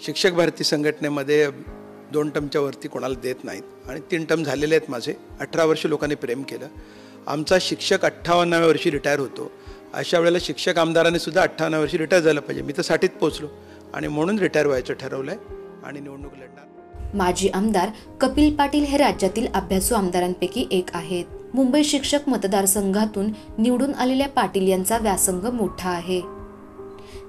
शिक्षक भारती संघटनेमध्ये 2 टर्मच्या वरती कोणाला देत नाहीत आणि 3 टर्म झालेले आहेत माझे. 18 वर्ष लोकांनी प्रेम केलं. आमचा शिक्षक 58व्या वर्षी रिटायर होतो. अशा वेळेला शिक्षक आमदारांनी सुद्धा 58व्या वर्षी रिटायर झालं पाहिजे. मी तर 60त पोहोचलो आणि म्हणून रिटायर व्हायचं ठरवलंय आणि निवडणूक लढणार. माजी आमदार कपिल पाटील हे राज्यातील अभ्यासू आमदारांपैकी एक आहेत. मुंबई शिक्षक मतदारसंघातून निवडून आलेल्या पाटील यांचा व्यासंग मोठा आहे.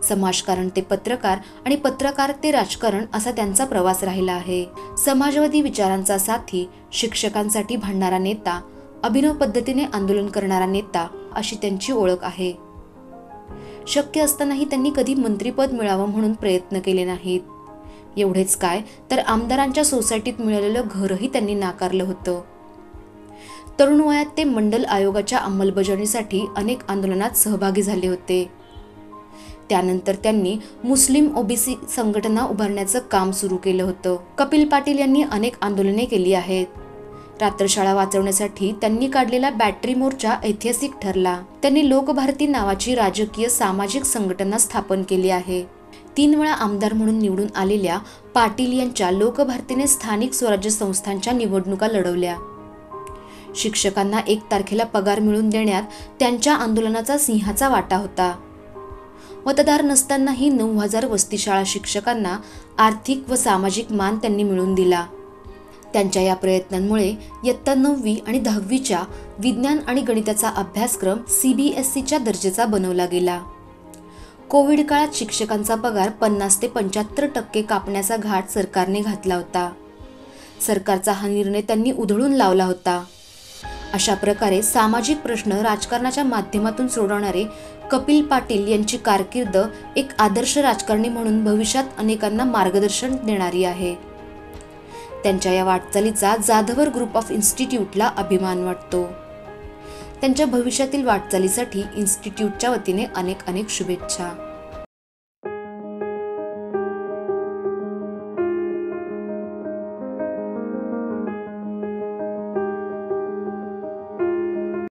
समाजकारण ते पत्रकार आणि पत्रकार ते राजकारण असा त्यांचा प्रवास राहिला आहे. समाजवादी विचारांचा साथी, शिक्षकांसाठी भांडणारा नेता, अभिनव पद्धतीने आंदोलन करणारा नेता अशी त्यांची ओळख आहे. शक्य असतानाही त्यांनी कधी मंत्रिपद मिळावं म्हणून प्रयत्न केले नाहीत. एवढेच काय तर आमदारांच्या सोसायटीत मिळालेलं घरही त्यांनी नाकारलं होतं. तरुण वयात ते मंडल आयोगाच्या अंमलबजावणीसाठी अनेक आंदोलनात सहभागी झाले होते. त्यानंतर त्यांनी मुस्लिम ओबीसी संघटना उभारण्याचं काम सुरू केलं होतं. कपिल पाटील यांनी अनेक आंदोलने केली आहेत. रात्रशाळा वाचवण्यासाठी त्यांनी काढलेला बॅटरी मोर्चा ऐतिहासिक ठरला. त्यांनी लोकभारती नावाची राजकीय सामाजिक संघटना स्थापन केली आहे. 3 वेळा आमदार म्हणून निवडून आलेल्या पाटील यांच्या लोकभारतीने स्थानिक स्वराज्य संस्थांच्या निवडणुका लढवल्या. शिक्षकांना 1 तारखेला पगार मिळवून देण्यात त्यांच्या आंदोलनाचा सिंहाचा वाटा होता. मतदार नसतानाही 9000 वसतिशाळा शिक्षकांना आर्थिक व सामाजिक मान त्यांनी मिळवून दिला. त्यांच्या या प्रयत्नांमुळे इयत्ता 9वी आणि 10वीच्या विज्ञान आणि गणिताचा अभ्यासक्रम CBSEच्या दर्जाचा बनवला गेला. कोविड काळात शिक्षकांचा पगार 50 ते 75% कापण्याचा घाट सरकारने घातला होता. सरकारचा हा निर्णय त्यांनी उधळून लावला होता. अशा प्रकारे सामाजिक प्रश्न राजकारणाच्या माध्यमातून सोडवणारे कपिल पाटील यांची कारकीर्द एक आदर्श राजकारणी म्हणून भविष्यात अनेकांना मार्गदर्शन देणारी आहे. त्यांच्या या वाटचालीचा जाधवर ग्रुप ऑफ इन्स्टिट्यूटला अभिमान वाटतो. त्यांच्या भविष्यातील वाटचालीसाठी इन्स्टिट्यूटच्या वतीने अनेक शुभेच्छा.